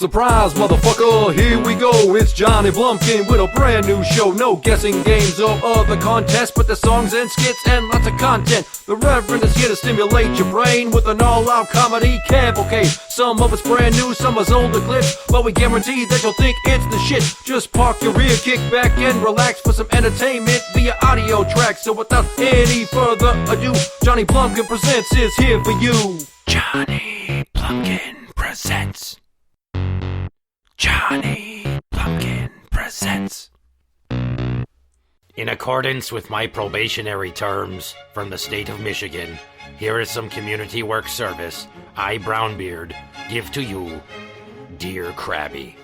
Surprise, motherfucker, here we go. It's Johnny Blumpkin with a brand new show. No guessing games or other contests, but the songs and skits and lots of content. The Reverend is here to stimulate your brain with an all-out comedy cavalcade. Some of it's brand new, some is older clips, but we guarantee that you'll think it's the shit. Just park your ear, kick back and relax for some entertainment via audio track. So without any further ado, Johnny Blumpkin Presents is here for you. Johnny Blumpkin Presents. Johnny Blumpkin Presents. In accordance with my probationary terms from the state of Michigan, here is some community work service I, Brownbeard, give to you, Dear Krabby.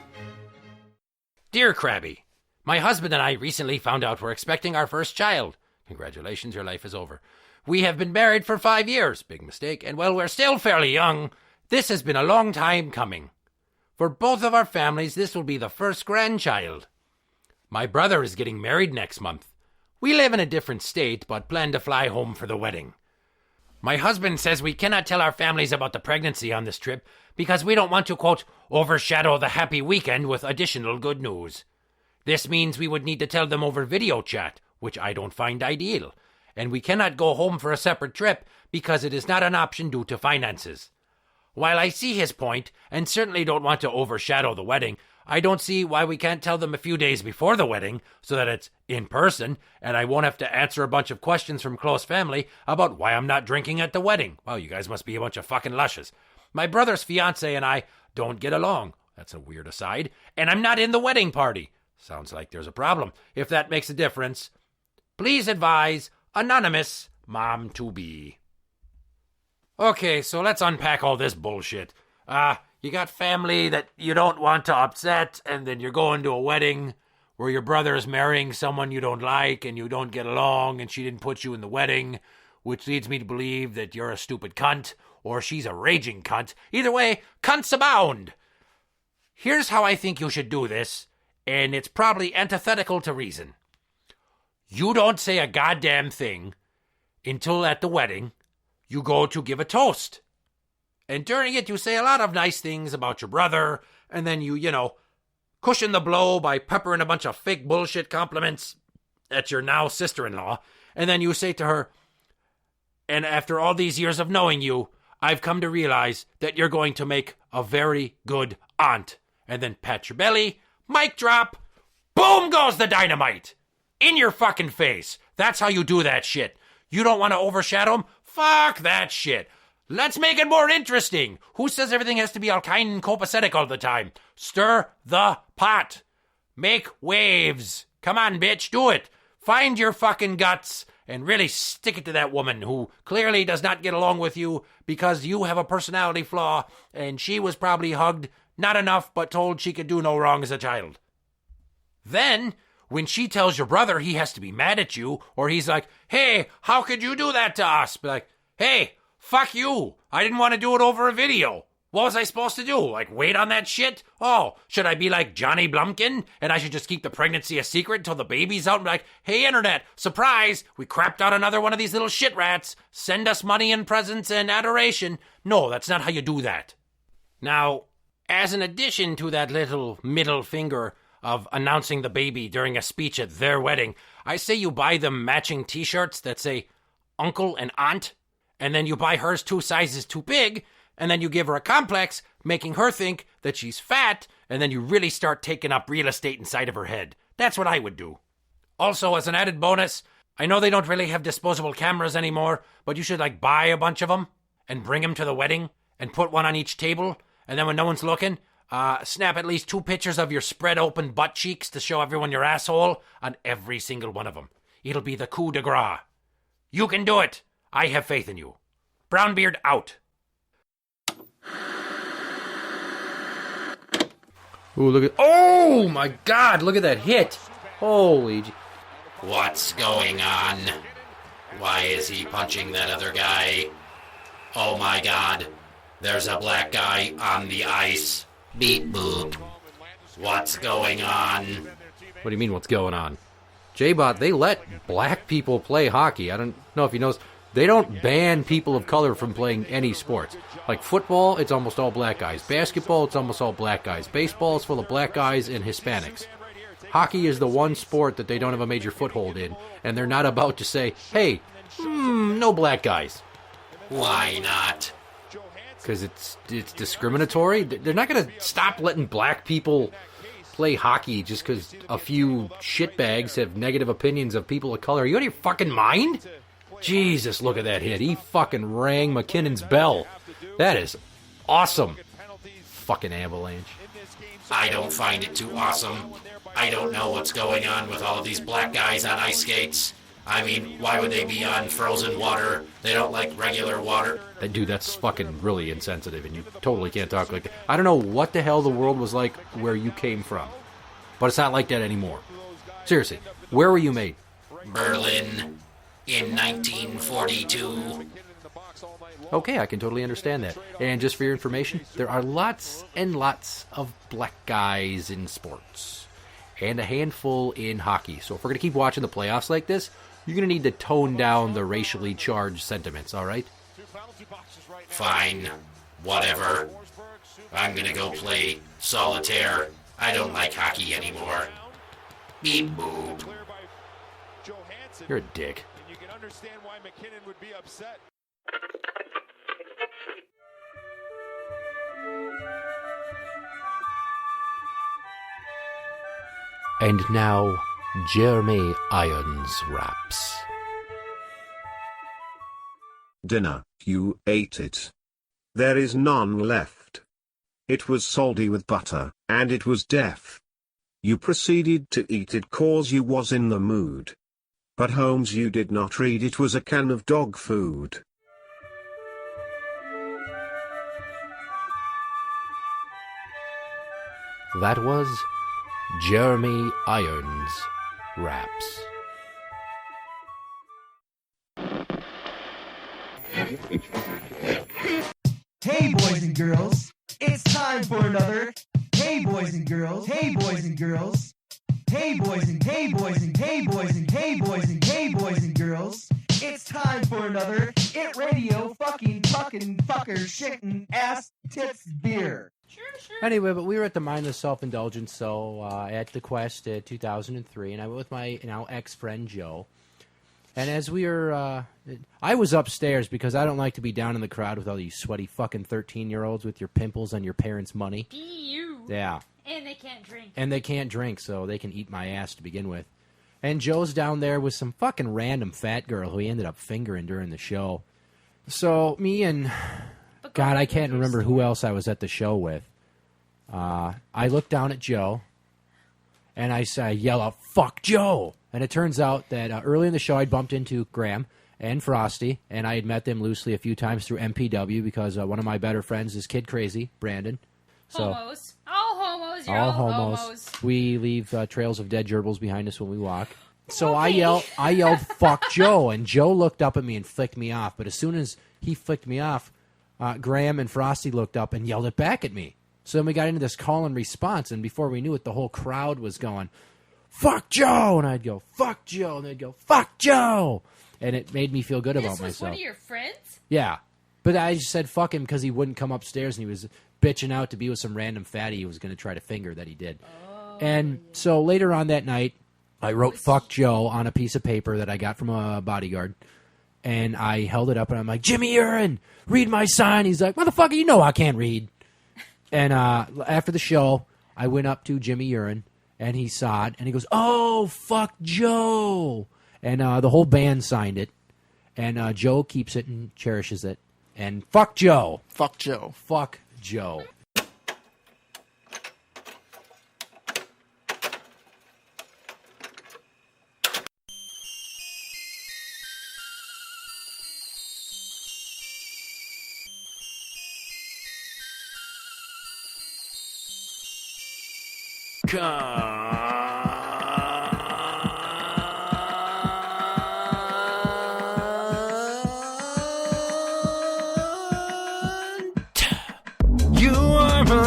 Dear Krabby, my husband and I recently found out we're expecting our first child. Congratulations, your life is over. We have been married for 5 years, big mistake, and while we're still fairly young, this has been a long time coming. For both of our families, this will be the first grandchild. My brother is getting married next month. We live in a different state, but plan to fly home for the wedding. My husband says we cannot tell our families about the pregnancy on this trip because we don't want to, quote, overshadow the happy weekend with additional good news. This means we would need to tell them over video chat, which I don't find ideal, and we cannot go home for a separate trip because it is not an option due to finances. While I see his point, and certainly don't want to overshadow the wedding, I don't see why we can't tell them a few days before the wedding so that it's in person, and I won't have to answer a bunch of questions from close family about why I'm not drinking at the wedding. Well, you guys must be a bunch of fucking lushes. My brother's fiancé and I don't get along. That's a weird aside. And I'm not in the wedding party. Sounds like there's a problem. If that makes a difference, please advise Anonymous Mom-to-be. Okay, so let's unpack all this bullshit. You got family that you don't want to upset, and then you're going to a wedding where your brother is marrying someone you don't like and you don't get along, and she didn't put you in the wedding, which leads me to believe that you're a stupid cunt, or she's a raging cunt. Either way, cunts abound. Here's how I think you should do this, and it's probably antithetical to reason. You don't say a goddamn thing until at the wedding you go to give a toast. And during it, you say a lot of nice things about your brother, and then you cushion the blow by peppering a bunch of fake bullshit compliments at your now sister-in-law, and then you say to her, and after all these years of knowing you, I've come to realize that you're going to make a very good aunt. And then pat your belly, mic drop, boom goes the dynamite. In your fucking face. That's how you do that shit. You don't want to overshadow him? Fuck that shit. Let's make it more interesting. Who says everything has to be all kind and copacetic all the time? Stir the pot. Make waves. Come on, bitch, do it. Find your fucking guts and really stick it to that woman who clearly does not get along with you because you have a personality flaw and she was probably hugged, not enough, but told she could do no wrong as a child. Then, when she tells your brother he has to be mad at you, or he's like, hey, how could you do that to us? Be like, hey, fuck you. I didn't want to do it over a video. What was I supposed to do? Like, wait on that shit? Oh, should I be like Johnny Blumpkin? And I should just keep the pregnancy a secret until the baby's out and be like, hey, internet, surprise, we crapped out another one of these little shit rats. Send us money and presents and adoration. No, that's not how you do that. Now, as an addition to that little middle finger of announcing the baby during a speech at their wedding, I say you buy them matching t-shirts that say uncle and aunt, and then you buy hers 2 sizes too big, and then you give her a complex, making her think that she's fat, and then you really start taking up real estate inside of her head. That's what I would do. Also, as an added bonus, I know they don't really have disposable cameras anymore, but you should buy a bunch of them and bring them to the wedding and put one on each table, and then when no one's looking, snap at least 2 pictures of your spread open butt cheeks to show everyone your asshole on every single one of them. It'll be the coup de grace. You can do it. I have faith in you. Brownbeard out. Ooh, look at... Oh, my God, look at that hit. Holy... What's going on? Why is he punching that other guy? Oh, my God. There's a black guy on the ice. Beep boop. What's going on? What do you mean, what's going on? J-Bot, they let black people play hockey. I don't know if you know. They don't ban people of color from playing any sports. Like football, it's almost all black guys. Basketball, it's almost all black guys. Baseball is full of black guys and Hispanics. Hockey is the one sport that they don't have a major foothold in, and they're not about to say, hey, no black guys. Why not? Because it's discriminatory. They're not going to stop letting black people play hockey just because a few shitbags have negative opinions of people of color. Are you out of your fucking mind? Jesus, look at that hit. He fucking rang McKinnon's bell. That is awesome. Fucking Avalanche. I don't find it too awesome. I don't know what's going on with all of these black guys on ice skates. I mean, why would they be on frozen water? They don't like regular water. Dude, that's fucking really insensitive, and you totally can't talk like that. I don't know what the hell the world was like where you came from, but it's not like that anymore. Seriously, where were you made? Berlin in 1942. Okay, I can totally understand that. And just for your information, there are lots and lots of black guys in sports. And a handful in hockey. So if we're going to keep watching the playoffs like this, you're going to need to tone down the racially charged sentiments, all right? Fine. Whatever. I'm going to go play solitaire. I don't like hockey anymore. Beep boop. You're a dick. You can understand why McKinnon would be upset. And now, Jeremy Irons raps. Dinner, you ate it. There is none left. It was salty with butter, and it was deaf. You proceeded to eat it cause you was in the mood. But Holmes, you did not read it was a can of dog food. That was Jeremy Irons raps. Hey boys and girls, it's time for another. Hey boys and girls, hey boys and girls. Hey boys and hey boys and hey boys and hey boys and hey boys and girls. It's time for another It Radio fucking fucker shitting ass tits beer. Anyway, but we were at the Mindless Self-Indulgence at the Quest 2003, and I went with my now ex-friend Joe. And as we were, I was upstairs because I don't like to be down in the crowd with all these sweaty fucking 13-year-olds with your pimples on your parents' money. Ew. Yeah. And they can't drink. And they can't drink, so they can eat my ass to begin with. And Joe's down there with some fucking random fat girl who he ended up fingering during the show. So me and, God, I can't remember who else I was at the show with. I look down at Joe, and I yell out, "Fuck Joe!" And it turns out that early in the show, I'd bumped into Graham and Frosty, and I had met them loosely a few times through MPW because one of my better friends is Kid Crazy, Brandon. So, homos. All homos. You're all all homos. We leave trails of dead gerbils behind us when we walk. So okay. I yelled, "Fuck Joe!" And Joe looked up at me and flicked me off. But as soon as he flicked me off, Graham and Frosty looked up and yelled it back at me. So then we got into this call and response, and before we knew it, the whole crowd was going, "Fuck Joe!" And I'd go, "Fuck Joe!" And they'd go, "Fuck Joe!" And it made me feel good about myself. This was one of your friends? Yeah. But I just said fuck him because he wouldn't come upstairs, and he was bitching out to be with some random fatty he was going to try to finger that he did. Oh. And so later on that night, I wrote "Fuck Joe" on a piece of paper that I got from a bodyguard, and I held it up, and I'm like, "Jimmy Urine, read my sign." He's like, "Motherfucker, you know I can't read." And after the show, I went up to Jimmy Urine, and he saw it, and he goes, "Oh, fuck Joe." And the whole band signed it, and Joe keeps it and cherishes it. And fuck Joe. Fuck Joe. Fuck Joe.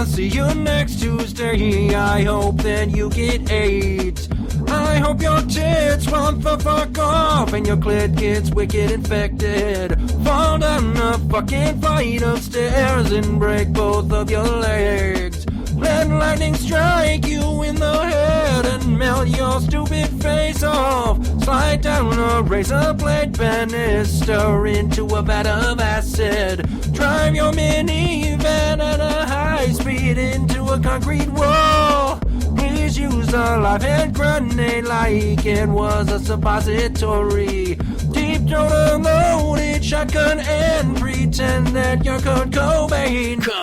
See you next Tuesday. I hope that you get AIDS. I hope your tits want the fuck off and your clit gets wicked infected. Fall down a fucking flight of stairs and break both of your legs. Let lightning strike you in the head and melt your stupid face off. Slide down a razor blade banister into a vat of acid. Drive your minivan at a high speed into a concrete wall. Please use a live hand grenade like it was a suppository. Deep throat a loaded shotgun and pretend that you're Kurt Cobain.